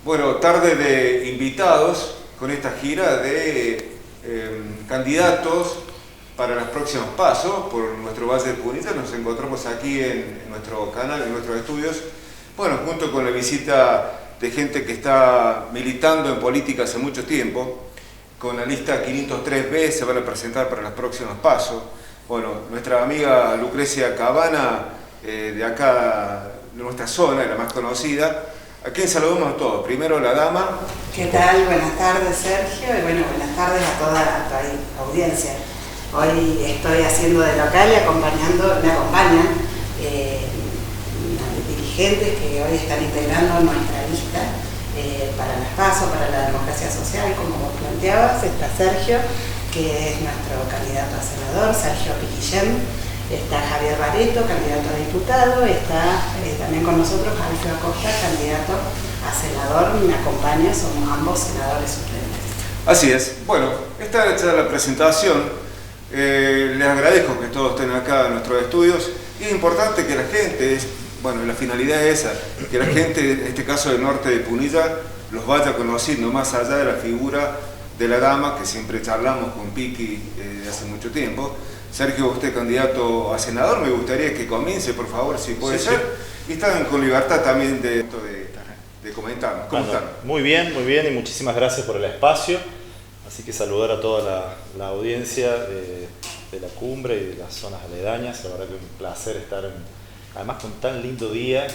Bueno, tarde de invitados con esta gira de candidatos para los próximos pasos por nuestro Valle de Punilla. Nos encontramos aquí en nuestro canal, en nuestros estudios, bueno, junto con la visita de gente que está militando en política hace mucho tiempo. Con la lista 503B se van a presentar para los próximos pasos. Bueno, nuestra amiga Lucrecia Cabana, de acá, de nuestra zona, la más conocida, a quien saludamos a todos. Primero la dama. ¿Qué tal? Buenas tardes, Sergio, y bueno, buenas tardes a toda la audiencia. Hoy estoy haciendo de local y me acompañan dirigentes que hoy están integrando nuestra lista para las PASO, para la democracia social, como vos planteabas. Está Sergio, que es nuestro candidato a senador, Sergio Piquillén. Está Javier Bareto, candidato a diputado. Está también con nosotros Alfio Acosta, candidato a senador. Me acompaña, somos ambos senadores suplentes. Así es. Bueno, esta es la presentación. Les agradezco que todos estén acá en nuestros estudios. Y es importante que la gente, bueno, la finalidad es esa, que la gente, en este caso del norte de Punilla, los vaya conociendo más allá de la figura de la dama, que siempre charlamos con Piqui de hace mucho tiempo. Sergio, usted candidato a senador, me gustaría que comience, por favor, si puede ser. Sí. Y están con libertad también de comentarnos. ¿Cómo están? Muy bien, y muchísimas gracias por el espacio. Así que saludar a toda la audiencia de la cumbre y de las zonas aledañas. La verdad que es un placer estar, además con tan lindo día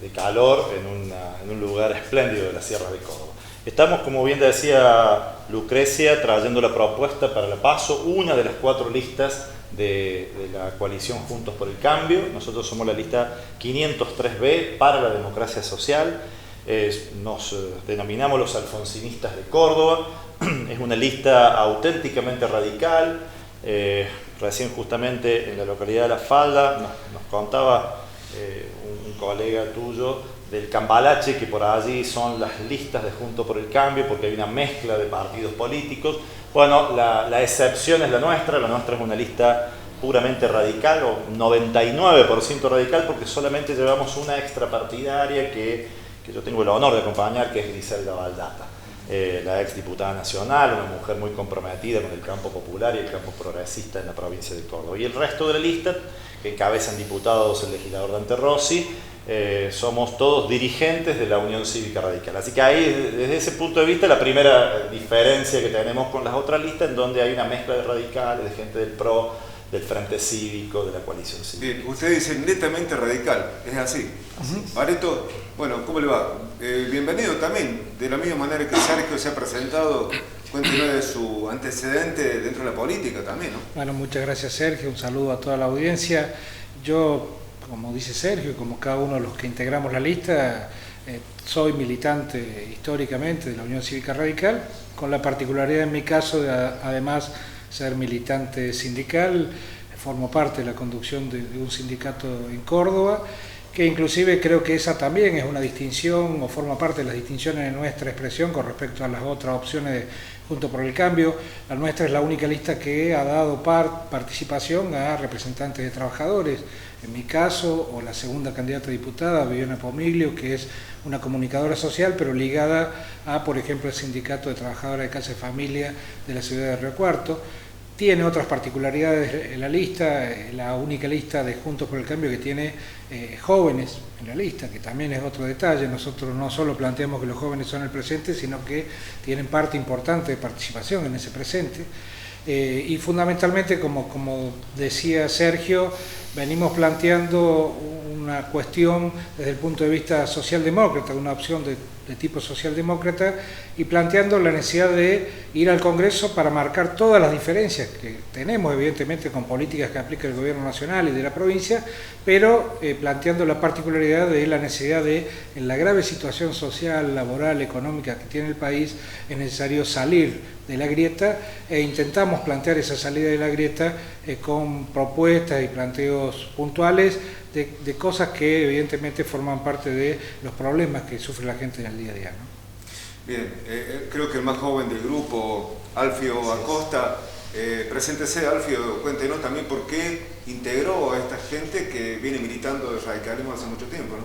de calor, en un lugar espléndido de las sierras de Córdoba. Estamos, como bien decía Lucrecia, trayendo la propuesta para la PASO, una de las 4 listas de la coalición Juntos por el Cambio. Nosotros somos la lista 503B para la democracia social. Nos denominamos los alfonsinistas de Córdoba. Es una lista auténticamente radical. Recién justamente en la localidad de La Falda nos contaba un colega tuyo del Cambalache, que por allí son las listas de Juntos por el Cambio, porque hay una mezcla de partidos políticos. Bueno, la excepción es la nuestra es una lista puramente radical, o 99% radical, porque solamente llevamos una extrapartidaria que yo tengo el honor de acompañar, que es Griselda Valdata, la exdiputada nacional, una mujer muy comprometida con el campo popular y el campo progresista en la provincia de Córdoba. Y el resto de la lista, que encabezan diputados el legislador Dante Rossi, somos todos dirigentes de la Unión Cívica Radical. Así que ahí, desde ese punto de vista, la primera diferencia que tenemos con las otras listas, en donde hay una mezcla de radicales, de gente del PRO, del Frente Cívico, de la Coalición Cívica. Bien, usted dice netamente radical, ¿es así? Bareto, bueno, ¿cómo le va? Bienvenido también, de la misma manera que Sergio se ha presentado. Cuéntenos de su antecedente dentro de la política también, ¿no? Bueno, muchas gracias, Sergio, un saludo a toda la audiencia. Yo, como dice Sergio, como cada uno de los que integramos la lista, soy militante históricamente de la Unión Cívica Radical, con la particularidad en mi caso de además ser militante sindical. Formo parte de la conducción de un sindicato en Córdoba, que inclusive creo que esa también es una distinción, o forma parte de las distinciones de nuestra expresión con respecto a las otras opciones de Juntos por el Cambio. La nuestra es la única lista que ha dado participación a representantes de trabajadores. En mi caso, o la segunda candidata a diputada, Viviana Pomiglio, que es una comunicadora social, pero ligada a, por ejemplo, el Sindicato de Trabajadores de Casa de Familia de la ciudad de Río Cuarto. Tiene otras particularidades en la lista, la única lista de Juntos por el Cambio que tiene jóvenes en la lista, que también es otro detalle. Nosotros no solo planteamos que los jóvenes son el presente, sino que tienen parte importante de participación en ese presente. Y fundamentalmente, como decía Sergio, venimos planteando una cuestión desde el punto de vista socialdemócrata, una opción de tipo socialdemócrata, y planteando la necesidad de ir al Congreso para marcar todas las diferencias que tenemos, evidentemente, con políticas que aplica el Gobierno Nacional y de la provincia, pero planteando la particularidad de la necesidad de, en la grave situación social, laboral, económica que tiene el país, es necesario salir de la grieta, e intentamos plantear esa salida de la grieta con propuestas y planteos puntuales de cosas que evidentemente forman parte de los problemas que sufre la gente en el día a día, ¿no? Bien, creo que el más joven del grupo, Alfio Acosta, preséntese. Alfio, cuéntenos también por qué integró a esta gente que viene militando el radicalismo hace mucho tiempo, ¿no?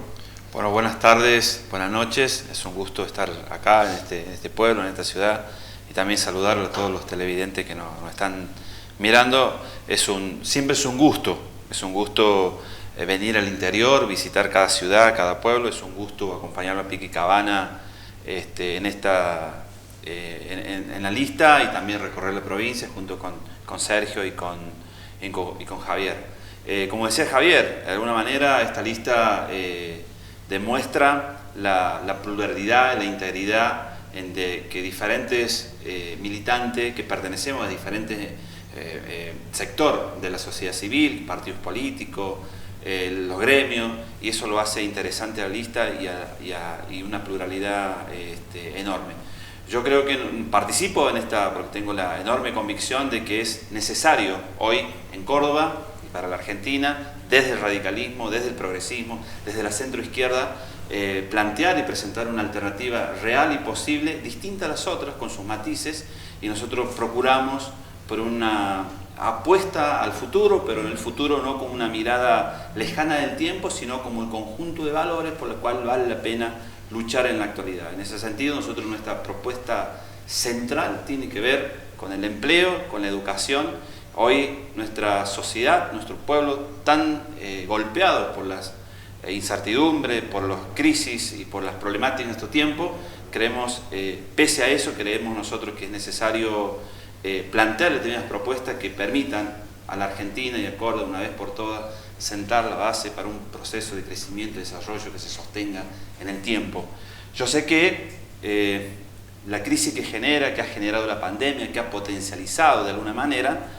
Bueno, buenas tardes, buenas noches. Es un gusto estar acá en este pueblo, en esta ciudad, y también saludar a todos los televidentes que nos están mirando. Siempre es un gusto venir al interior, visitar cada ciudad, cada pueblo. Es un gusto acompañar a Piqui Cabana en la lista, y también recorrer la provincia junto con Sergio y con Javier. Como decía Javier, de alguna manera esta lista demuestra la pluralidad, la integridad que diferentes militantes que pertenecemos a diferentes sectores de la sociedad civil, partidos políticos, los gremios, y eso lo hace interesante a la lista y una pluralidad enorme. Yo creo que participo en esta porque tengo la enorme convicción de que es necesario hoy en Córdoba y para la Argentina, desde el radicalismo, desde el progresismo, desde la centroizquierda, plantear y presentar una alternativa real y posible, distinta a las otras, con sus matices, y nosotros procuramos por una apuesta al futuro, pero en el futuro no como una mirada lejana del tiempo, sino como el conjunto de valores por los cuales vale la pena luchar en la actualidad. En ese sentido, nosotros nuestra propuesta central tiene que ver con el empleo, con la educación. Hoy nuestra sociedad, nuestro pueblo, tan golpeado por las incertidumbres, por las crisis y por las problemáticas de nuestro tiempo, creemos, pese a eso, creemos nosotros que es necesario plantear determinadas propuestas que permitan a la Argentina y a Córdoba, una vez por todas, sentar la base para un proceso de crecimiento y desarrollo que se sostenga en el tiempo. Yo sé que la crisis que ha generado la pandemia, que ha potencializado de alguna manera,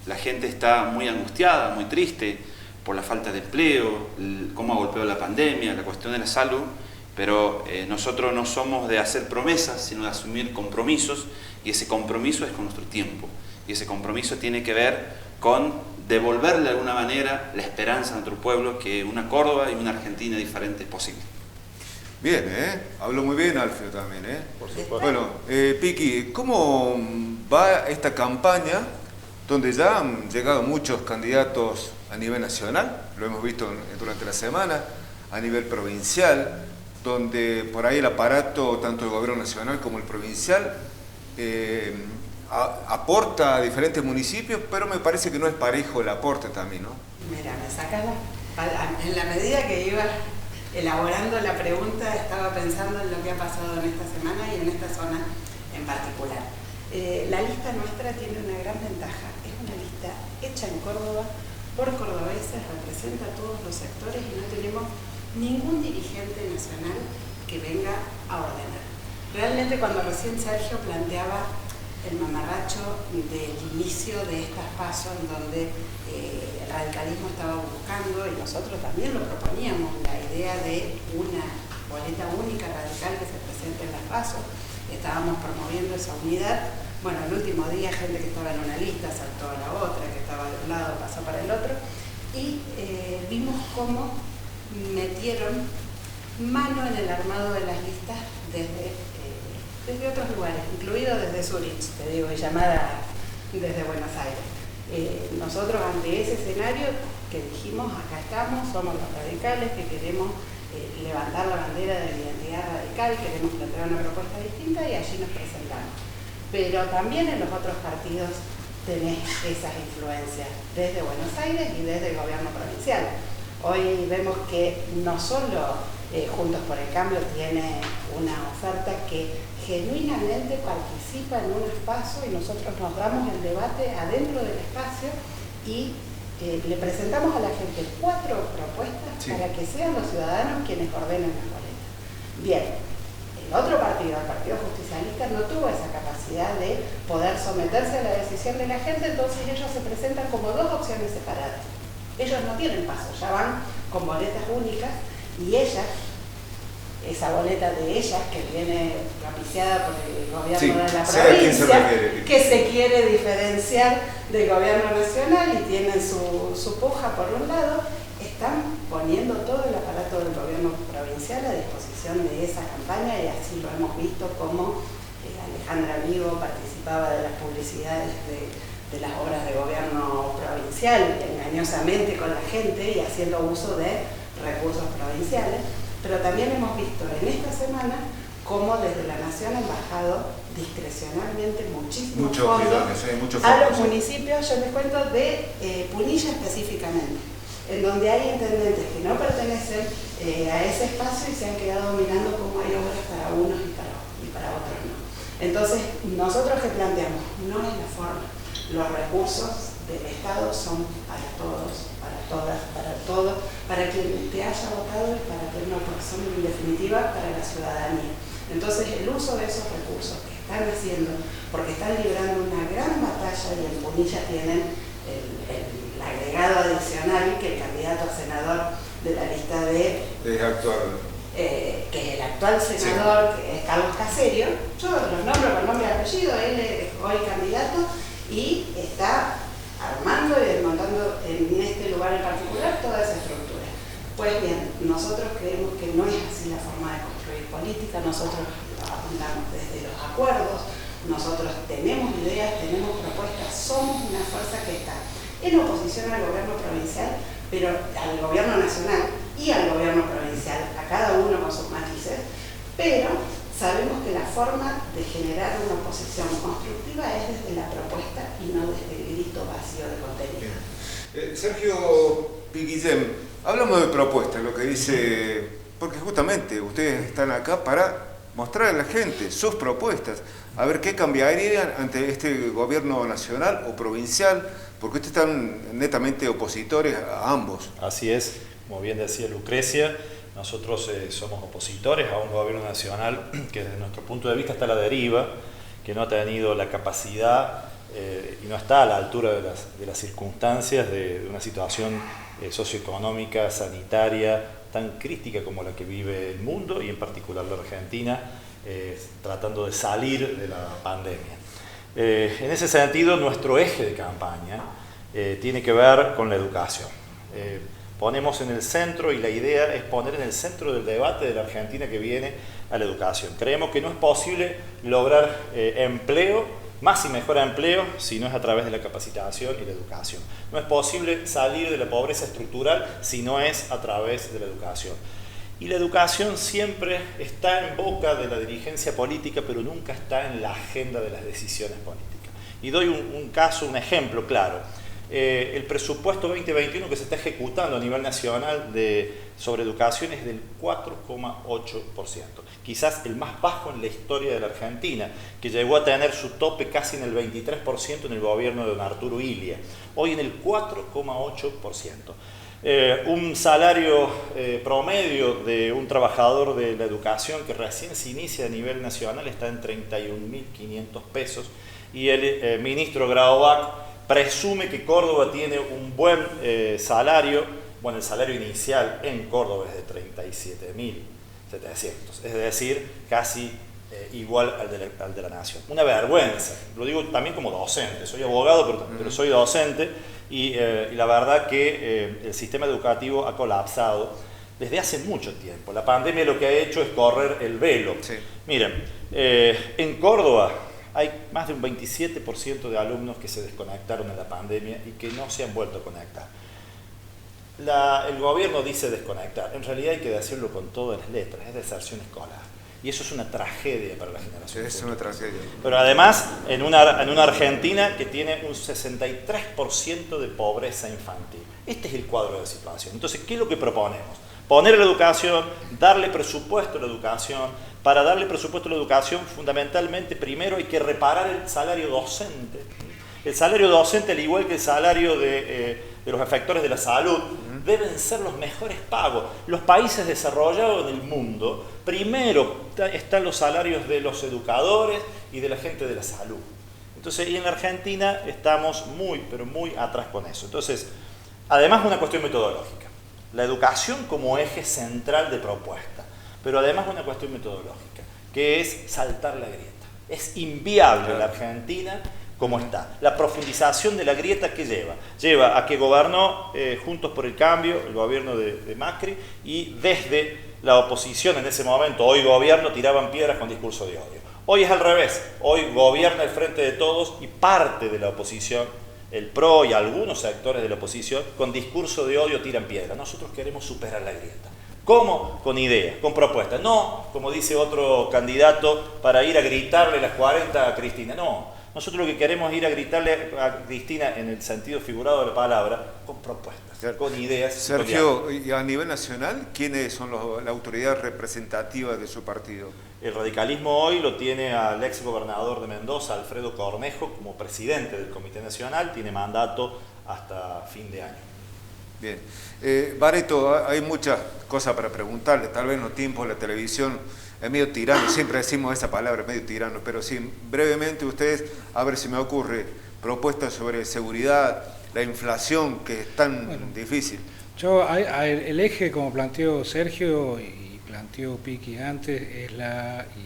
la gente está muy angustiada, muy triste por la falta de empleo, cómo ha golpeado la pandemia, la cuestión de la salud, pero nosotros no somos de hacer promesas, sino de asumir compromisos, y ese compromiso es con nuestro tiempo, y ese compromiso tiene que ver con devolverle de alguna manera la esperanza a nuestro pueblo que una Córdoba y una Argentina diferente es posible. Bien, habló muy bien Alfio también, Por supuesto. Bueno, Piqui, ¿cómo va esta campaña donde ya han llegado muchos candidatos a nivel nacional? Lo hemos visto durante la semana, a nivel provincial, donde por ahí el aparato, tanto el gobierno nacional como el provincial, aporta a diferentes municipios, pero me parece que no es parejo el aporte también, ¿no? Mira, me sacas en la medida que iba elaborando la pregunta, estaba pensando en lo que ha pasado en esta semana y en esta zona en particular. La lista nuestra tiene una gran ventaja, es una lista hecha en Córdoba, por cordobeses, representa a todos los sectores y no tenemos ningún dirigente nacional que venga a ordenar. Realmente cuando recién Sergio planteaba el mamarracho del inicio de estas pasos en donde el radicalismo estaba buscando, y nosotros también lo proponíamos, la idea de una boleta única radical que se presente en las pasos, estábamos promoviendo esa unidad. Bueno, el último día gente que estaba en una lista saltó a la otra, que estaba de un lado pasó para el otro, y vimos cómo metieron mano en el armado de las listas desde otros lugares, incluido desde Zurich, te digo, y llamada desde Buenos Aires. Nosotros ante ese escenario que dijimos, acá estamos, somos los radicales que queremos levantar la bandera de la identidad radical, queremos plantear una propuesta distinta, y allí nos presentamos. Pero también en los otros partidos tenés esas influencias, desde Buenos Aires y desde el gobierno provincial. Hoy vemos que no solo Juntos por el Cambio tiene una oferta que genuinamente participa en un espacio, y nosotros nos damos el debate adentro del espacio y le presentamos a la gente 4 propuestas para que sean los ciudadanos quienes ordenen las boletas. Bien, el otro partido, el Partido Justicialista, no tuvo esa capacidad de poder someterse a la decisión de la gente, entonces ellos se presentan como 2 opciones separadas. Ellos no tienen paso, ya van con boletas únicas, y ellas, esa boleta de ellas que viene propiciada por el gobierno de la provincia, que se quiere diferenciar del gobierno nacional y tienen su puja por un lado, están poniendo todo el aparato del gobierno provincial a disposición de esa campaña, y así lo hemos visto como Alejandra Vigo participaba de las publicidades de las obras de gobierno provincial, engañosamente con la gente y haciendo uso de recursos provinciales, pero también hemos visto en esta semana cómo desde la Nación han bajado discrecionalmente muchísimos fondos a los municipios. Yo les cuento de Punilla específicamente, en donde hay intendentes que no pertenecen a ese espacio y se han quedado mirando cómo hay obras para unos y para otros no. Entonces, nosotros que planteamos, no es la forma. Los recursos del Estado son para todos, para todas, para todo, para quien te haya votado y para que no, porque son en definitiva para la ciudadanía. Entonces, el uso de esos recursos que están haciendo, porque están librando una gran batalla y en Punilla tienen el agregado adicional que el candidato a senador de la lista que es el actual senador, sí, que es Carlos Caserio. Yo los nombro por nombre y apellido, él es hoy candidato y está armando y desmontando en este lugar en particular toda esa estructura. Pues bien, nosotros creemos que no es así la forma de construir política, nosotros apuntamos desde los acuerdos, nosotros tenemos ideas, tenemos propuestas, somos una fuerza que está en oposición al gobierno provincial, pero al gobierno nacional y al gobierno provincial, a cada uno con sus matices, pero sabemos que la forma de generar una oposición constructiva es desde la propuesta y no desde el grito vacío de contenido. Sergio Piquillem, hablamos de propuestas, lo que dice, porque justamente ustedes están acá para mostrar a la gente sus propuestas, a ver qué cambiarían ante este gobierno nacional o provincial, porque ustedes están netamente opositores a ambos. Así es, como bien decía Lucrecia, nosotros somos opositores a un gobierno nacional que desde nuestro punto de vista está a la deriva, que no ha tenido la capacidad y no está a la altura de las circunstancias de una situación socioeconómica, sanitaria, tan crítica como la que vive el mundo y en particular la Argentina, tratando de salir de la pandemia. En ese sentido, nuestro eje de campaña tiene que ver con la educación. Ponemos en el centro, y la idea es poner en el centro del debate de la Argentina que viene a la educación. Creemos que no es posible lograr empleo, más y mejor empleo, si no es a través de la capacitación y la educación. No es posible salir de la pobreza estructural si no es a través de la educación. Y la educación siempre está en boca de la dirigencia política, pero nunca está en la agenda de las decisiones políticas. Y doy un caso, un ejemplo claro. El presupuesto 2021 que se está ejecutando a nivel nacional sobre educación es del 4,8%. Quizás el más bajo en la historia de la Argentina, que llegó a tener su tope casi en el 23% en el gobierno de don Arturo Illia. Hoy en el 4,8%. Un salario promedio de un trabajador de la educación que recién se inicia a nivel nacional está en 31.500 pesos y el ministro Graubach presume que Córdoba tiene un buen salario. Bueno, el salario inicial en Córdoba es de 37.700, es decir, casi igual al de la nación. Una vergüenza, lo digo también como docente, soy abogado pero soy docente y la verdad que el sistema educativo ha colapsado desde hace mucho tiempo. La pandemia lo que ha hecho es correr el velo. Sí. Miren, en Córdoba hay más de un 27% de alumnos que se desconectaron en la pandemia y que no se han vuelto a conectar. El gobierno dice desconectar, en realidad hay que decirlo con todas las letras, es deserción escolar. Y eso es una tragedia para la generación. Es una tragedia. Pero además, en una Argentina que tiene un 63% de pobreza infantil. Este es el cuadro de situación. Entonces, ¿qué es lo que proponemos? Poner la educación, darle presupuesto a la educación. Para darle presupuesto a la educación, fundamentalmente, primero hay que reparar el salario docente. El salario docente, al igual que el salario de los efectores de la salud, deben ser los mejores pagos. Los países desarrollados en el mundo, primero están los salarios de los educadores y de la gente de la salud. Entonces, y en la Argentina estamos muy, pero muy atrás con eso. Entonces, además una cuestión metodológica. La educación como eje central de propuesta, pero además una cuestión metodológica, que es saltar la grieta. Es inviable la Argentina como está. La profundización de la grieta, ¿qué lleva? Lleva a que gobernó Juntos por el Cambio, el gobierno de Macri, y desde la oposición en ese momento, hoy gobierno, tiraban piedras con discurso de odio. Hoy es al revés, hoy gobierna el Frente de Todos y parte de la oposición el PRO y algunos sectores de la oposición con discurso de odio tiran piedra. Nosotros queremos superar la grieta. ¿Cómo? Con ideas, con propuestas. No, como dice otro candidato, para ir a gritarle las 40 a Cristina. No, nosotros lo que queremos es ir a gritarle a Cristina en el sentido figurado de la palabra, con propuestas, con ideas. Sergio, y a nivel nacional, ¿quiénes son la autoridad representativa de su partido? El radicalismo hoy lo tiene al ex gobernador de Mendoza, Alfredo Cornejo, como presidente del Comité Nacional, tiene mandato hasta fin de año. Bien. Barreto, hay muchas cosas para preguntarle, tal vez en los tiempos de la televisión es medio tirano, siempre decimos esa palabra, medio tirano, pero sí, brevemente ustedes, a ver si me ocurre, propuestas sobre seguridad, la inflación que es tan difícil. El eje, como planteó Sergio y planteó Piqui antes,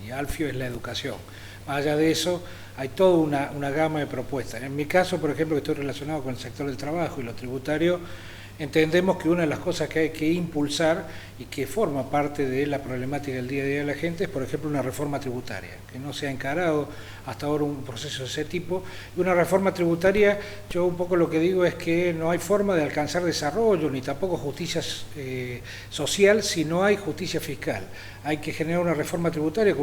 y Alfio, es la educación. Más allá de eso, hay toda una gama de propuestas. En mi caso, por ejemplo, que estoy relacionado con el sector del trabajo y lo tributario, entendemos que una de las cosas que hay que impulsar y que forma parte de la problemática del día a día de la gente es, por ejemplo, una reforma tributaria, que no se ha encarado hasta ahora un proceso de ese tipo. Y una reforma tributaria, yo un poco lo que digo es que no hay forma de alcanzar desarrollo ni tampoco justicia social si no hay justicia fiscal. Hay que generar una reforma tributaria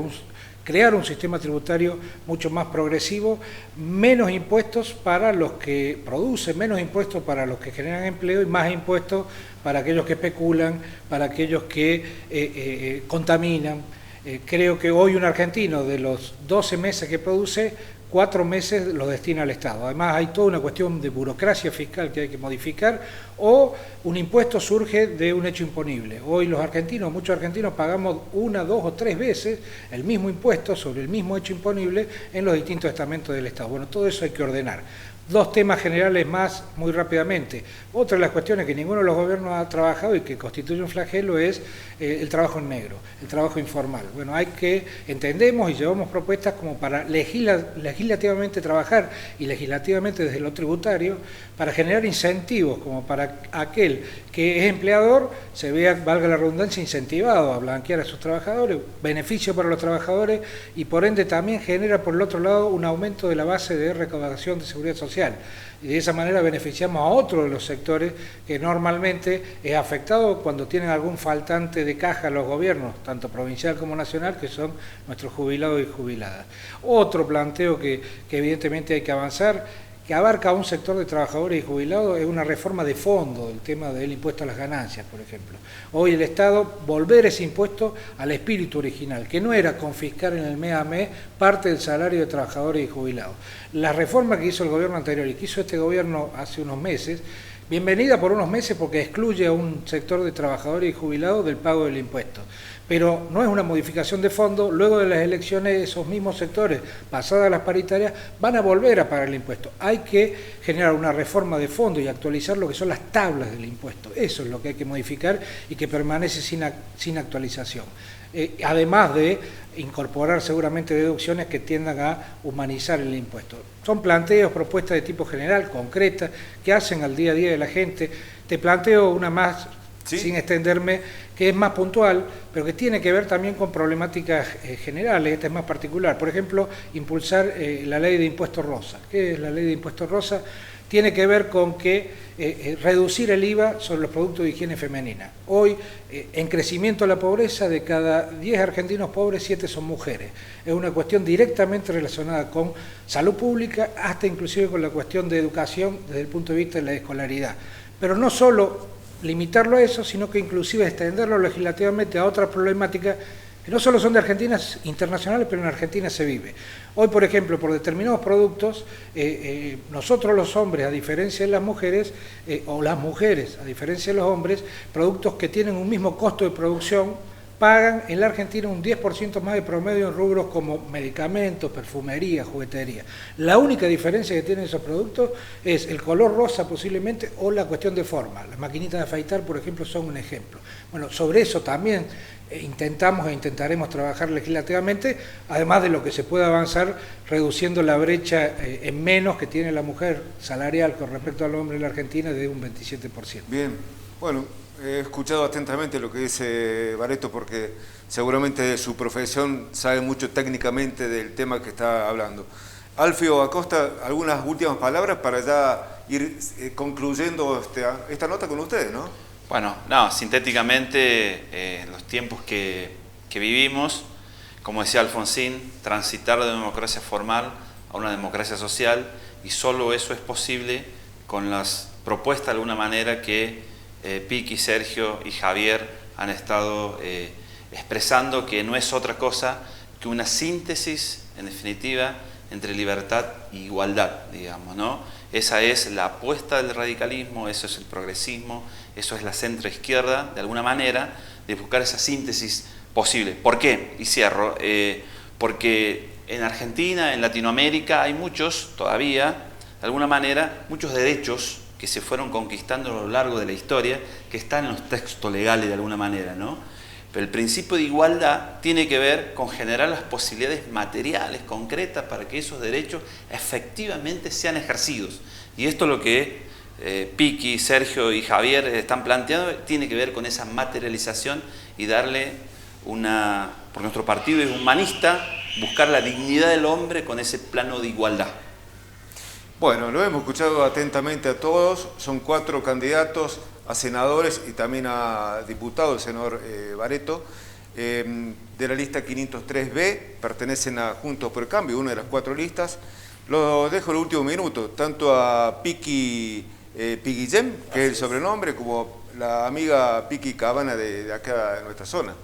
crear un sistema tributario mucho más progresivo, menos impuestos para los que producen, menos impuestos para los que generan empleo y más impuestos para aquellos que especulan, para aquellos que contaminan. Creo que hoy un argentino de los 12 meses que produce, 4 meses los destina al Estado. Además hay toda una cuestión de burocracia fiscal que hay que modificar, o un impuesto surge de un hecho imponible. Hoy muchos argentinos pagamos 1, 2 o 3 veces el mismo impuesto sobre el mismo hecho imponible en los distintos estamentos del Estado. Bueno, todo eso hay que ordenar. 2 temas generales más, muy rápidamente. Otra de las cuestiones que ninguno de los gobiernos ha trabajado y que constituye un flagelo es el trabajo en negro, el trabajo informal. Bueno, entendemos y llevamos propuestas como para legislativamente trabajar y legislativamente desde lo tributario para generar incentivos, como para aquel que es empleador se vea, valga la redundancia, incentivado a blanquear a sus trabajadores, beneficio para los trabajadores y por ende también genera por el otro lado un aumento de la base de recaudación de seguridad social. Y de esa manera beneficiamos a otro de los sectores que normalmente es afectado cuando tienen algún faltante de caja los gobiernos, tanto provincial como nacional, que son nuestros jubilados y jubiladas. Otro planteo que evidentemente hay que avanzar, que abarca a un sector de trabajadores y jubilados, es una reforma de fondo del tema del impuesto a las ganancias, por ejemplo. Hoy el Estado volver ese impuesto al espíritu original, que no era confiscar en el mes a mes parte del salario de trabajadores y jubilados. La reforma que hizo el gobierno anterior y que hizo este gobierno hace unos meses, bienvenida por unos meses porque excluye a un sector de trabajadores y jubilados del pago del impuesto. Pero no es una modificación de fondo. Luego de las elecciones, esos mismos sectores, pasadas las paritarias, van a volver a pagar el impuesto. Hay que generar una reforma de fondo y actualizar lo que son las tablas del impuesto. Eso es lo que hay que modificar y que permanece sin actualización. Además de incorporar seguramente deducciones que tiendan a humanizar el impuesto. Son planteos, propuestas de tipo general, concretas, que hacen al día a día de la gente. Te planteo una más, ¿sí?, sin extenderme, que es más puntual, pero que tiene que ver también con problemáticas generales. Esta es más particular. Por ejemplo, impulsar la ley de impuestos rosa. ¿Qué es la ley de impuestos rosa? Tiene que ver con que reducir el IVA sobre los productos de higiene femenina. Hoy, en crecimiento la pobreza, de cada 10 argentinos pobres, 7 son mujeres. Es una cuestión directamente relacionada con salud pública, hasta inclusive con la cuestión de educación desde el punto de vista de la escolaridad. Pero no solo limitarlo a eso, sino que inclusive extenderlo legislativamente a otras problemáticas que no solo son de Argentina, internacionales, pero en Argentina se vive. Hoy, por ejemplo, por determinados productos, nosotros los hombres, a diferencia de las mujeres, o las mujeres, a diferencia de los hombres, productos que tienen un mismo costo de producción, pagan en la Argentina un 10% más de promedio en rubros como medicamentos, perfumería, juguetería. La única diferencia que tienen esos productos es el color rosa posiblemente o la cuestión de forma. Las maquinitas de afeitar, por ejemplo, son un ejemplo. Bueno, sobre eso también intentamos e intentaremos trabajar legislativamente, además de lo que se puede avanzar reduciendo la brecha en menos que tiene la mujer salarial con respecto al hombre en la Argentina de un 27%. Bien, bueno, he escuchado atentamente lo que dice Barreto porque seguramente de su profesión sabe mucho técnicamente del tema que está hablando. Alfio Acosta, algunas últimas palabras para ya ir concluyendo esta nota con ustedes, ¿no? Bueno, no, sintéticamente, en los tiempos que vivimos, como decía Alfonsín, transitar de una democracia formal a una democracia social, y solo eso es posible con las propuestas de alguna manera que Piqui, Sergio y Javier han estado expresando, que no es otra cosa que una síntesis, en definitiva, entre libertad e igualdad, digamos, ¿no? Esa es la apuesta del radicalismo, eso es el progresismo, eso es la centroizquierda, de alguna manera, de buscar esa síntesis posible. ¿Por qué? Y cierro. Porque en Argentina, en Latinoamérica, hay muchos, todavía, de alguna manera, muchos derechos que se fueron conquistando a lo largo de la historia, que están en los textos legales de alguna manera, ¿no? Pero el principio de igualdad tiene que ver con generar las posibilidades materiales, concretas, para que esos derechos efectivamente sean ejercidos. Y esto es lo que Piqui, Sergio y Javier están planteando, tiene que ver con esa materialización y darle porque nuestro partido es humanista, buscar la dignidad del hombre con ese plano de igualdad. Bueno, lo hemos escuchado atentamente a todos, son 4 candidatos a senadores y también a diputados, el senador Barreto, de la lista 503B, pertenecen a Juntos por el Cambio, una de las 4 listas. Los dejo el último minuto, tanto a Piqui Guillem, que es el sobrenombre, como la amiga Piqui Cabana de acá de nuestra zona.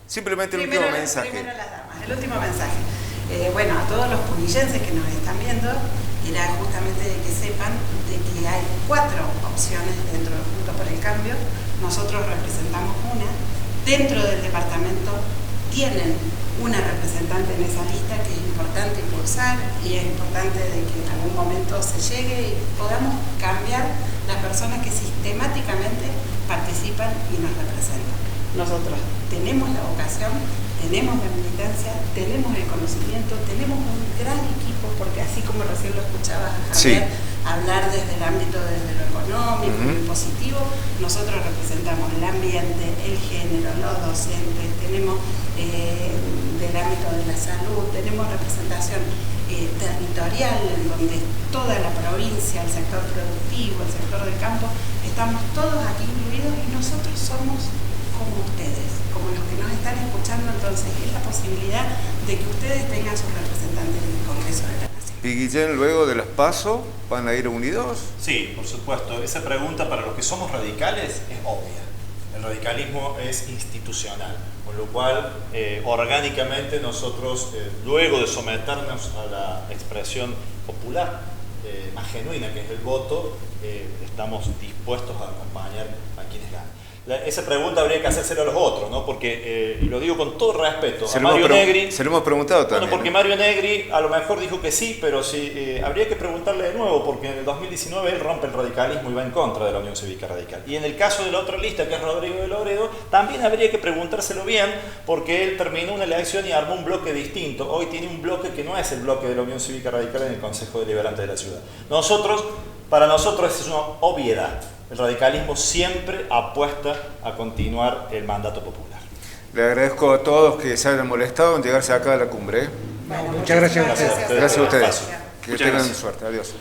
Simplemente el último mensaje. Primero las damas, el último mensaje. Bueno, a todos los punillenses que nos están viendo, era justamente de que sepan de que hay 4 opciones dentro de Juntos por el Cambio. Nosotros representamos una. Dentro del departamento tienen una representante en esa lista que es importante impulsar, y es importante de que en algún momento se llegue y podamos cambiar las personas que sistemáticamente participan y nos representan. Nosotros tenemos la vocación, tenemos la militancia, tenemos el conocimiento, tenemos un gran equipo, porque así como recién lo escuchabas a Javier, hablar desde el ámbito, desde lo económico, el positivo, nosotros representamos el ambiente, el género, los docentes, tenemos del ámbito de la salud, tenemos representación territorial, en donde toda la provincia, el sector productivo, el sector del campo, estamos todos aquí incluidos, y nosotros somos como ustedes, como los que nos están escuchando. Entonces es la posibilidad de que ustedes tengan sus representantes en el Congreso de la Nación. ¿Y Guillén, luego de las PASO, van a ir unidos? Sí, por supuesto. Esa pregunta para los que somos radicales es obvia. El radicalismo es institucional, con lo cual orgánicamente nosotros, luego de someternos a la expresión popular más genuina, que es el voto, estamos dispuestos a acompañar a quienes ganan. Esa pregunta habría que hacérsela a los otros, ¿no? Porque, y lo digo con todo respeto, a Mario Negri... Se lo hemos preguntado también. Bueno, porque Mario Negri a lo mejor dijo que sí, pero sí, habría que preguntarle de nuevo, porque en el 2019 él rompe el radicalismo y va en contra de la Unión Cívica Radical. Y en el caso de la otra lista, que es Rodrigo de Loredo, también habría que preguntárselo bien, porque él terminó una elección y armó un bloque distinto. Hoy tiene un bloque que no es el bloque de la Unión Cívica Radical en el Consejo Deliberante de la Ciudad. Para nosotros es una obviedad. El radicalismo siempre apuesta a continuar el mandato popular. Le agradezco a todos que se hayan molestado en llegarse acá a la cumbre. Bueno, Muchas gracias a ustedes. Gracias a ustedes. Que Muchas tengan gracias. suerte. Adiós.